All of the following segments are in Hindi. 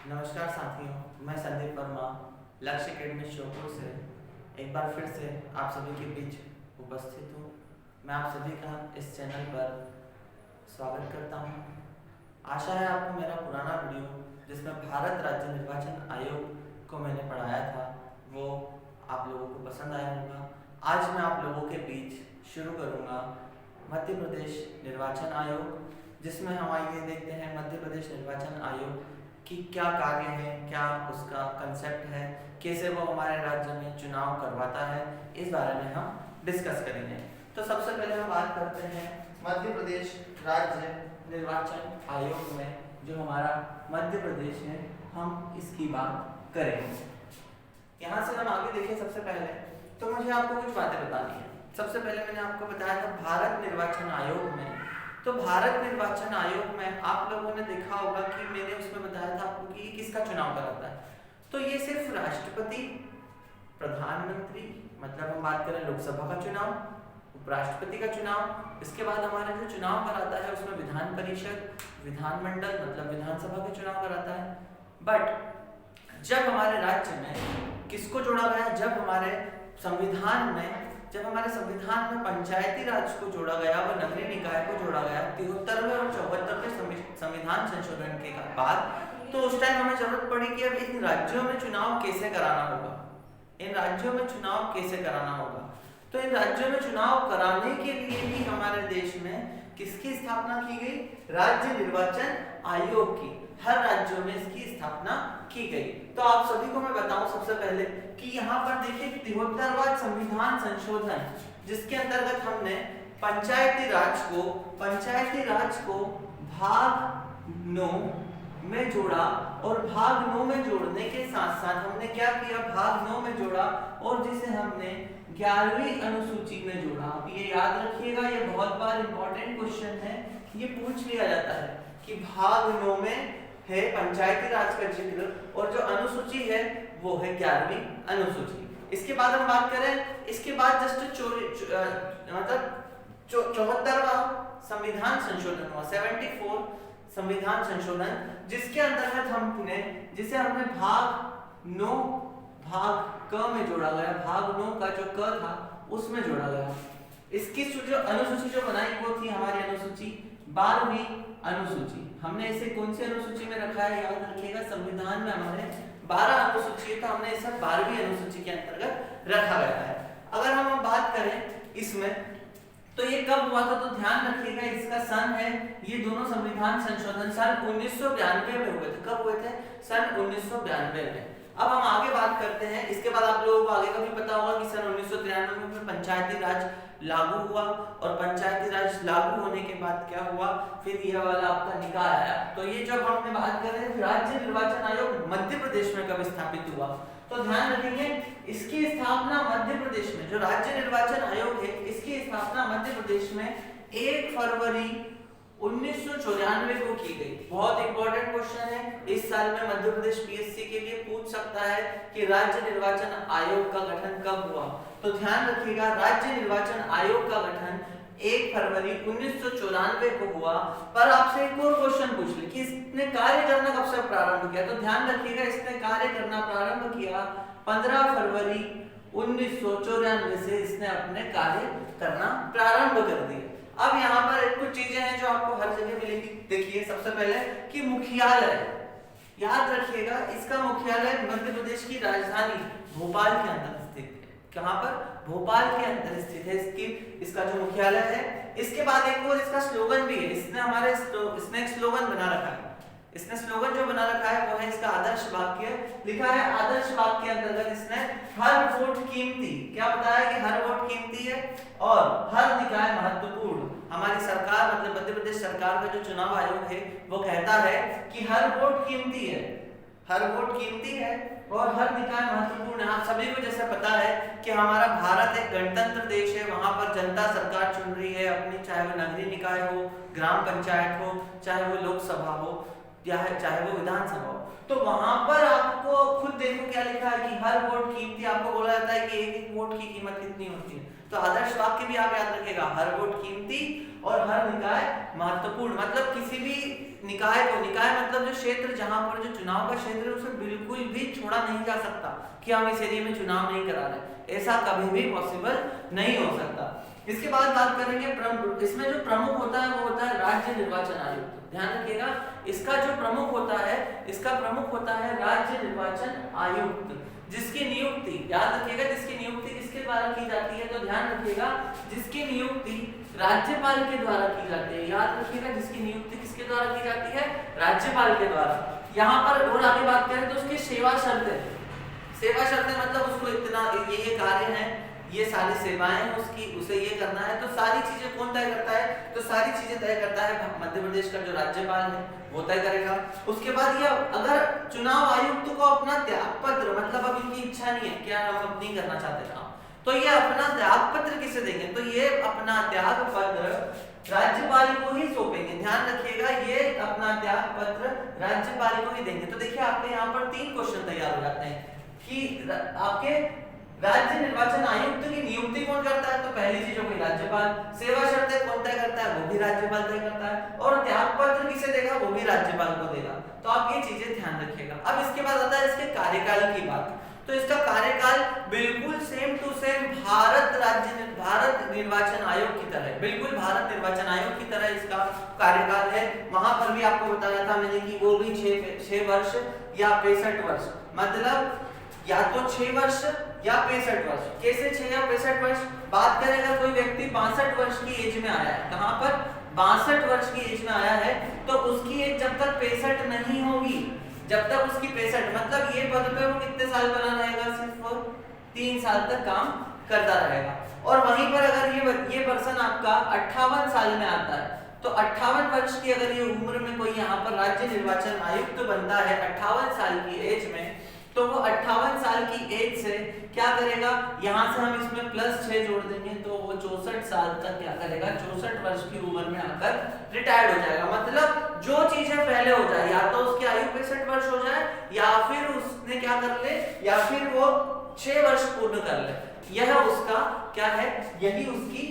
नमस्कार साथियों, मैं संदीप वर्मा लक्ष्य एकेडमी श्योपुर से एक बार फिर से आप सभी के बीच उपस्थित हूँ। मैं आप सभी का इस चैनल पर स्वागत करता हूँ। आशा है आपको मेरा पुराना वीडियो जिसमें भारत राज्य निर्वाचन आयोग को मैंने पढ़ाया था वो आप लोगों को पसंद आया होगा। आज मैं आप लोगों के बीच शुरू करूँगा मध्य प्रदेश निर्वाचन आयोग, जिसमें हम आइए देखते हैं मध्य प्रदेश निर्वाचन आयोग कि क्या कार्य है, क्या उसका कंसेप्ट है, कैसे वो हमारे राज्य में चुनाव करवाता है, इस बारे में हम डिस्कस करेंगे। तो सबसे पहले हम बात करते हैं मध्य प्रदेश राज्य निर्वाचन आयोग में जो हमारा मध्य प्रदेश है, हम इसकी बात करेंगे। यहाँ से हम आगे देखें सबसे पहले तो मुझे आपको कुछ बातें बतानी है। सबसे पहले मैंने आपको बताया था भारत निर्वाचन आयोग में, तो भारत निर्वाचन आयोग में आप लोगों ने देखा होगा कि मैंने उसमें बताया था आपको कि किसका चुनाव कराता है। तो ये सिर्फ राष्ट्रपति, प्रधानमंत्री, मतलब हम बात करें लोकसभा का चुनाव, उपराष्ट्रपति का चुनाव, इसके बाद हमारा जो चुनाव कराता है उसमें विधान परिषद, विधानमंडल मतलब विधानसभा के चुनाव कराता है। बट जब हमारे राज्य में किसको जोड़ा गया, जब हमारे संविधान में पंचायती राज को जोड़ा गया, वो नगरीय निकाय को जोड़ा गया 73वें और 74वें संविधान संशोधन के बाद, तो उस टाइम हमें जरूरत पड़ी कि अब इन राज्यों में चुनाव कैसे कराना होगा, इन राज्यों में चुनाव कैसे कराना होगा। तो इन राज्यों में चुनाव कराने के लिए भी हमारे देश में किसकी स्थापना की गई, राज्य निर्वाचन आयोग की। हर राज्यों में इसकी स्थापना की गई। तो आप सभी को मैं बताऊं सबसे पहले कि यहाँ पर देखिए 73वां संविधान संशोधन, जिसके अंतर्गत हमने पंचायती राज को भाग 9 में जोड़ा, और भाग 9 में जोड़ने के साथ साथ हमने क्या किया, भाग 9 में जोड़ा और जिसे हमने 11वीं अनुसूची में जोड़ा। आप ये याद रखिएगा, ये बहुत बार इंपॉर्टेंट क्वेश्चन है, ये पूछ लिया जाता है कि भाग 9 में है पंचायती राज का जिक्र और जो अनुसूची है वो है 11वीं अनुसूची। इसके बाद हम बात करें, इसके बाद जस्ट मतलब 74वां संविधान संशोधन हुआ, 74 संविधान संशोधन, जिसके अंतर्गत जिसे हमने भाग 9 भाग क में जोड़ा गया, भाग 9 का जो क था उसमें जोड़ा गया। इसकी जो अनुसूची जो बनाई वो थी हमारी अनुसूची 12वीं अनुसूची। हमने इसे कौन सी अनुसूची में रखा है, याद रखिएगा, संविधान में हमारे 12 अनुसूची है, तो हमने इसे 12वीं अनुसूची के अंतर्गत रखा गया है। अगर हम बात करें इसमें तो ये कब हुआ था, तो ध्यान रखिएगा इसका सन है, ये दोनों संविधान संशोधन सन 1992 में हुए थे। कब हुए थे, सन 1992 में। अब हम आगे बात करते हैं, इसके बाद आप लोगों को आगे का भी पता होगा कि सन 1993 में पंचायती राज लागू हुआ, और पंचायती राज लागू होने के बाद क्या हुआ, फिर यह वाला आपका निकाय आया। तो ये जब हमने बात करें राज्य निर्वाचन आयोग मध्य प्रदेश में कब स्थापित हुआ, तो ध्यान रखेंगे इसकी स्थापना मध्य प्रदेश में, जो राज्य निर्वाचन आयोग है इसकी स्थापना मध्य प्रदेश में 1 फरवरी 1994 को की गई। बहुत इंपॉर्टेंट क्वेश्चन है, इस साल में मध्य प्रदेश पीएससी के लिए पूछ सकता है कि राज्य निर्वाचन आयोग का गठन कब हुआ। तो ध्यान रखिएगा राज्य निर्वाचन आयोग का गठन 1 फरवरी 1994 को हुआ। पर आपसे एक और क्वेश्चन पूछ ले कि इसने कार्य करना कब से प्रारंभ किया, तो ध्यान रखिएगा इसने कार्य करना प्रारंभ किया 15 फरवरी 1994 से इसने अपने कार्य करना प्रारंभ कर दिया। अब यहाँ पर कुछ चीजें हैं जो आपको हर जगह मिलेंगी। देखिए सबसे पहले कि मुख्यालय, याद रखिएगा इसका मुख्यालय मध्य प्रदेश की राजधानी भोपाल के अंदर स्थित है। कहाँ पर, भोपाल के अंदर स्थित है इसका जो मुख्यालय है। इसके बाद एक और इसका स्लोगन भी है, इसने एक स्लोगन बना रखा है। इसने स्लोगन जो बना रखा है वो है इसका आदर्श वाक्य, लिखा है आदर्श वाक्य के अंतर्गत इसने हर वोट कीमती, क्या बताया कि हर वोट कीमती है और हर निकाय महत्वपूर्ण। हमारी सरकार मतलब मध्य प्रदेश सरकार का जो चुनाव आयोग है वो कहता है कि हर वोट कीमती है, हर वोट कीमती है और हर निकाय महत्वपूर्ण है। आप सभी को जैसे पता है कि हमारा भारत एक गणतंत्र देश है, वहां पर जनता सरकार चुन रही है अपनी, चाहे वो नगरीय निकाय हो, ग्राम पंचायत हो, चाहे वो लोकसभा हो या चाहे वो विधानसभा हो। तो वहां पर आपको खुद देखो क्या लिखा है कि हर वोट कीमती, आपको बोला जाता है कि एक वोट की कीमत कितनी होती है। तो आदर्श वाक्य भी आप याद रखिएगा, हर वोट कीमती और हर निकाय महत्वपूर्ण। मतलब किसी भी निकाय को, निकाय मतलब जो क्षेत्र जहां पर जो चुनाव का क्षेत्र है उसे बिल्कुल भी छोड़ा नहीं जा सकता कि हम इस एरिया में चुनाव नहीं करा रहे, ऐसा कभी भी पॉसिबल नहीं हो सकता। इसके बाद बात करेंगे इसमें जो प्रमुख होता है वो होता है राज्य निर्वाचन आयुक्त। ध्यान रखिएगा, इसका जो प्रमुख होता है, इसका प्रमुख होता है राज्य निर्वाचन आयुक्त, जिसकी नियुक्ति, याद रखिएगा, जिसकी नियुक्ति किसके द्वारा की जाती है, तो ध्यान रखिएगा जिसकी नियुक्ति राज्यपाल के द्वारा की जाती है। याद रखिएगा जिसकी नियुक्ति किसके द्वारा की जाती है, राज्यपाल के द्वारा। यहाँ पर और आगे बात करें तो उसकी सेवा शर्तें, सेवा शर्तें मतलब उसको इतना ये कार्य है, ये सारी सेवाएं उसकी, उसे ये करना है, तो सारी चीजें कौन तय करता है, तो सारी चीजें तय करता है मध्य प्रदेश का जो राज्यपाल है वो तय करेगा। उसके बाद ये अगर चुनाव आयुक्त को अपना त्याग पत्र, मतलब अब इनकी इच्छा नहीं है क्या हम अब नहीं करना चाहते काम, तो ये अपना त्याग पत्र किसे देंगे, तो ये अपना त्याग पत्र राज्यपाल को ही सौंपेंगे। ध्यान रखिएगा ये अपना त्याग पत्र राज्यपाल को ही देंगे। तो देखिए आपके यहाँ पर 3 क्वेश्चन तैयार हो जाते हैं कि आपके राज्य निर्वाचन आयुक्त की नियुक्ति कौन करता है, तो पहली चीज हो गई राज्यपाल, सेवा शर्तें कौन तय करता है, वो भी राज्यपाल तय करता है, और त्याग पत्र किसे देगा, वो भी राज्यपाल को देगा। तो आप ये चीजें ध्यान रखिएगा। अब इसके बाद आता है इसके कार्यकाल की बात, तो इसका कार्यकाल बिल्कुल सेम टू सेम भारत निर्वाचन आयोग की तरह, बिल्कुल भारत निर्वाचन आयोग की तरह इसका कार्यकाल है। वहां पर भी आपको बताया था मैंने कि वो भी 6 वर्ष या 65 वर्ष, मतलब या तो 6 वर्ष या 65 वर्ष। कैसे 6 या 65 वर्ष? बात करें अगर कोई व्यक्ति 62 वर्ष की एज में आया है, कहां पर 62 वर्ष की एज में आया है, तो उसकी एज जब तक 65 नहीं होगी, जब तक उसकी 65 मतलब ये पद पे वो कितने साल बना रहेगा, सिर्फ 3 साल तक काम करता रहेगा। और वहीं पर अगर ये पर्सन आपका 58 साल में आता है, तो 58 वर्ष की अगर ये उम्र में कोई यहाँ पर राज्य निर्वाचन आयुक्त बनता है 58 साल की एज में, तो वो 58 साल की एज से क्या करेगा, यहाँ से हम इसमें +6 जोड़ देंगे तो वो 64 साल तक क्या करेगा, 64 वर्ष की उम्र में आकर रिटायर्ड हो जाएगा। मतलब जो चीजें पहले हो जाए, या तो उसकी आयु 65 वर्ष हो जाए, या फिर उसने क्या कर ले, या फिर वो 6 वर्ष पूर्ण कर ले, यह उसका क्या है, यही उसकी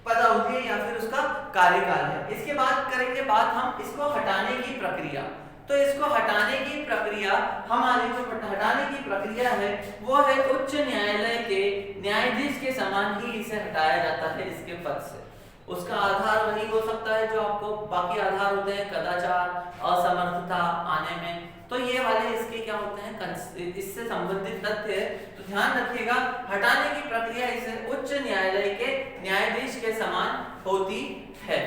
पदावधि है या फिर उसका कार्यकाल है। इसके बाद करेंगे बात हम इसको हटाने की प्रक्रिया। तो इसको हटाने की प्रक्रिया, हमारी जो हटाने की प्रक्रिया है वो है उच्च न्यायालय के न्यायाधीश के समान ही इसे हटाया जाता है इसके पद से। उसका आधार वही हो सकता है जो आपको बाकी आधार होते हैं, कदाचार, असमर्थता आने में, तो ये वाले इसके क्या होते हैं, इससे संबंधित तथ्य है। तो ध्यान रखिएगा हटाने की प्रक्रिया इसे उच्च न्यायालय के न्यायाधीश के समान होती है।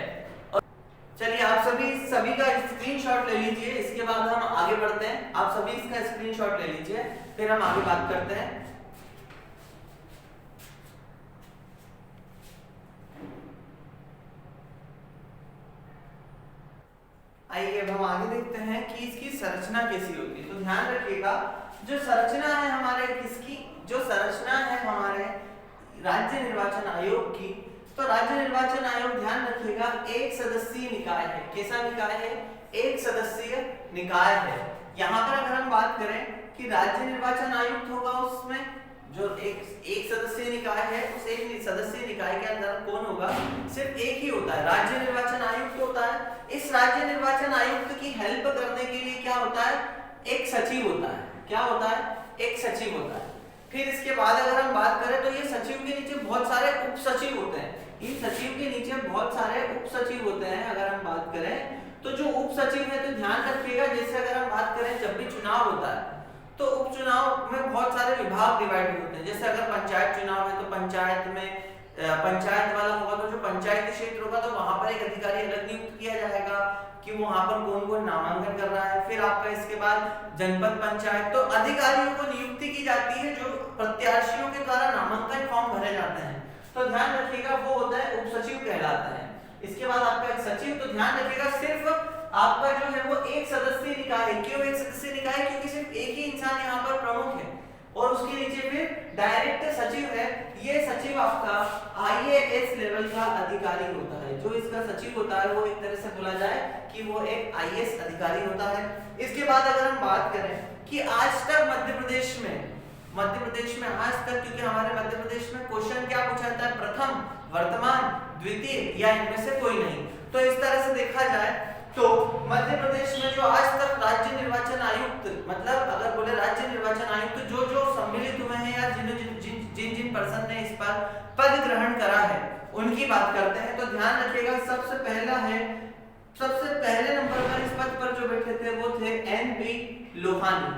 चलिए आप सभी का स्क्रीनशॉट ले लीजिए, इसके बाद हम आगे बढ़ते हैं। आप सभी इसका स्क्रीनशॉट ले लीजिए, फिर हम आगे बात करते हैं। आइए अब हम आगे देखते हैं कि इसकी संरचना कैसी होती है। तो ध्यान रखिएगा जो संरचना है हमारे किसकी, जो संरचना है हमारे राज्य निर्वाचन आयोग की, तो राज्य निर्वाचन आयोग ध्यान रखिएगा एक सदस्यीय निकाय है। कैसा निकाय है, एक सदस्यीय निकाय है। यहाँ पर अगर हम बात करें कि राज्य निर्वाचन आयुक्त होगा, उसमें जो एक सदस्यीय निकाय है, उस एक सदस्यीय निकाय के अंदर कौन होगा, सिर्फ एक ही होता है, राज्य निर्वाचन आयुक्त होता है। इस राज्य निर्वाचन आयुक्त की हेल्प करने के लिए क्या होता है, एक सचिव होता है। क्या होता है, एक सचिव होता है। फिर इसके बाद अगर हम बात करें तो ये सचिव के नीचे बहुत सारे उप सचिव होते हैं। इन सचिव के नीचे बहुत सारे उप सचिव होते हैं। अगर हम बात करें तो जो उप सचिव है, तो ध्यान रखिएगा जैसे अगर हम बात करें जब भी चुनाव होता है तो उपचुनाव में बहुत सारे विभाग डिवाइड होते हैं। जैसे अगर पंचायत चुनाव है तो पंचायत में पंचायत वाला होगा, तो जो पंचायत क्षेत्र होगा तो वहां पर एक अधिकारी अलग नियुक्त किया जाएगा कि वो वहां पर कौन कौन नामांकन कर रहा है। फिर आपका इसके बाद जनपद पंचायत, तो अधिकारियों को नियुक्ति की जाती है जो प्रत्याशियों के द्वारा नामांकन फॉर्म भरे जाते हैं। तो ध्यान रखिएगा वो होता है उप सचिव कहलाता है। इसके बाद आपका एक सचिव, तो ध्यान रखिएगा सिर्फ आपका जो है वो एक सदस्यीय निकाय है। क्यों एक सदस्यीय निकाय, क्योंकि सिर्फ एक ही इंसान यहाँ पर प्रमुख है और उसके नीचे फिर डायरेक्ट सचिव है। ये सचिव आपका आईएएस लेवल का अधिकारी होता है। जो इसका सचिव होता है वो एक तरह से बोला जाए कि वो एक आईएएस अधिकारी होता है। इसके बाद अगर हम बात करें कि आज तक मध्य प्रदेश में आज तक, क्योंकि हमारे मध्य प्रदेश में क्वेश्चन क्या पूछा जाता है, प्रथम, वर्तमान, द्वितीय या इनमें से कोई नहीं। तो इस तरह से देखा जाए तो मध्य प्रदेश में जो आज तक राज्य निर्वाचन आयुक्त, मतलब अगर बोले राज्य निर्वाचन आयुक्त जो जो सम्मिलित हुए हैं या जिन जिन पर्सन ने इस पर पद ग्रहण करा है उनकी बात करते हैं। तो ध्यान रखिएगा, सबसे पहले नंबर पर इस पद पर जो बैठे थे वो थे एन.बी. लोहानी।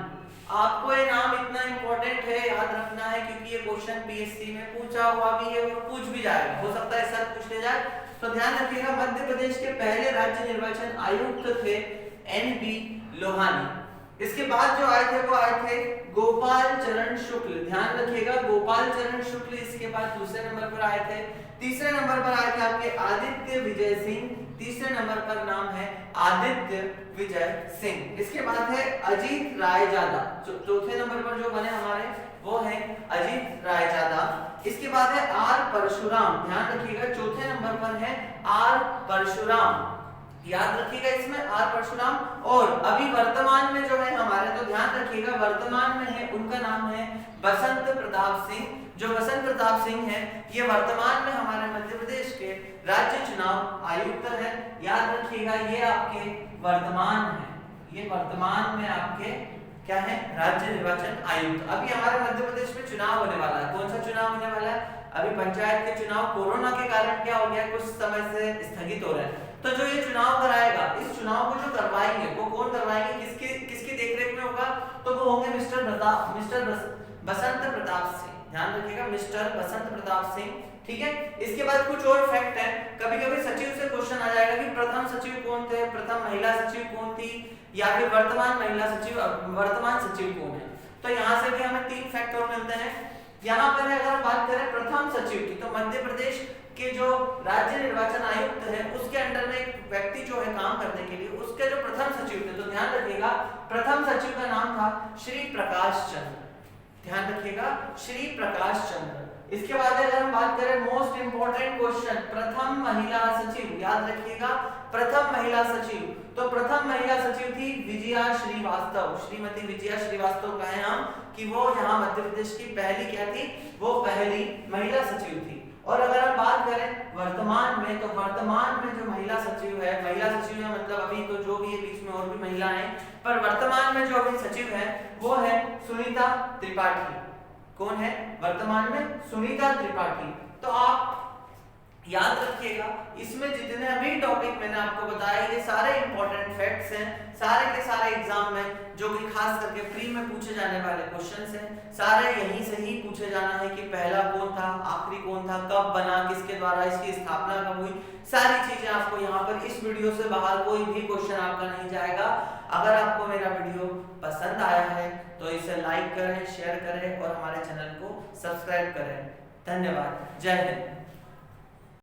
आपको ये नाम इतना इंपॉर्टेंट है, याद रखना है, क्योंकि ये क्वेश्चन पीएससी में पूछा हुआ भी है और पूछ भी जाएगा, हो सकता है सर पूछ ले जाए। तो ध्यान रखिएगा, मध्य प्रदेश के पहले राज्य निर्वाचन आयुक्त थे एन.बी. लोहानी। इसके बाद जो आए थे वो आए थे गोपाल चरण शुक्ल। ध्यान रखिएगा, गोपाल चरण शुक्ल इसके बाद दूसरे नंबर पर आए थे। तीसरे नंबर पर आए थे आपके आदित्य विजय सिंह। तीसरे नंबर पर नाम है आदित्य विजय सिंह। इसके बाद है अजीत रायजादा। चौथे नंबर पर जो बने हमारे वो है अजीत रायजादा। इसके बाद है आर परशुराम। ध्यान रखिएगा, चौथे नंबर पर है आर परशुराम, याद रखिएगा इसमें आर परशुराम। और अभी वर्तमान में जो है हमारे, तो ध्यान रखिएगा वर्तमान में है, उनका नाम है बसंत प्रताप सिंह। जो बसंत प्रताप सिंह है ये वर्तमान में हमारे मध्य प्रदेश के राज्य चुनाव आयुक्त है। याद रखिएगा ये आपके वर्तमान है, ये वर्तमान में आपके क्या है, राज्य निर्वाचन आयुक्त। अभी हमारे मध्य प्रदेश में चुनाव होने वाला है। कौन सा चुनाव होने वाला है? अभी पंचायत के चुनाव कोरोना के कारण क्या हो गया, कुछ समय से स्थगित हो रहे हैं। तो जो ये चुनाव कराएगा, इस चुनाव को जो करवाएंगे वो कौन करवाएंगे, किसकी देखरेख में होगा? तो वो होंगे मिस्टर बसंत प्रताप सिंह। ध्यान रखिएगा, मिस्टर बसंत प्रताप सिंह। ठीक है, इसके बाद कुछ और फैक्ट है। कभी-कभी सचिव से क्वेश्चन आ जाएगा कि प्रथम सचिव कौन थे, प्रथम महिला सचिव कौन थी, या फिर वर्तमान सचिव कौन है। तो यहाँ से भी हमें 3 फैक्ट और मिलते हैं। यहाँ पर अगर हम बात करें प्रथम सचिव की, तो मध्य प्रदेश के जो राज्य निर्वाचन आयुक्त है उसके अंडर में एक व्यक्ति जो है काम करने के लिए, उसके जो प्रथम सचिव थे, तो ध्यान रखिएगा प्रथम सचिव का नाम था श्री प्रकाश चंद्र। ध्यान रखिएगा, श्री प्रकाश चंद्र। इसके बाद अगर हम बात करें मोस्ट इंपोर्टेंट क्वेश्चन, प्रथम महिला सचिव। याद रखिएगा प्रथम महिला सचिव, तो प्रथम महिला सचिव थी विजया श्रीवास्तव। श्रीमती विजया श्रीवास्तव कहें हम कि वो यहाँ मध्य प्रदेश की पहली क्या थी, वो पहली महिला सचिव थी। और अगर हम बात करें वर्तमान में, तो वर्तमान में जो महिला सचिव है मतलब अभी तो जो भी है बीच में और भी महिलाएं, पर वर्तमान में जो अभी सचिव है वो है सुनीता त्रिपाठी। कौन है वर्तमान में? सुनीता त्रिपाठी। तो आप याद रखिएगा, इसमें जितने भी टॉपिक मैंने आपको बताया ये सारे इंपॉर्टेंट फैक्ट्स हैं, सारे के सारे एग्जाम में जो कि खास करके प्री में पूछे जाने वाले क्वेश्चंस हैं, सारे यहीं से ही पूछे जाना है कि पहला कौन था, आखिरी कौन था, कब बना, किसके द्वारा इसकी स्थापना कब हुई, सारी चीजें आपको यहाँ पर इस वीडियो से बाहर कोई भी क्वेश्चन आपका नहीं जाएगा। अगर आपको मेरा वीडियो पसंद आया है तो इसे लाइक करें, शेयर करें और हमारे चैनल को सब्सक्राइब करें। धन्यवाद। जय हिंद।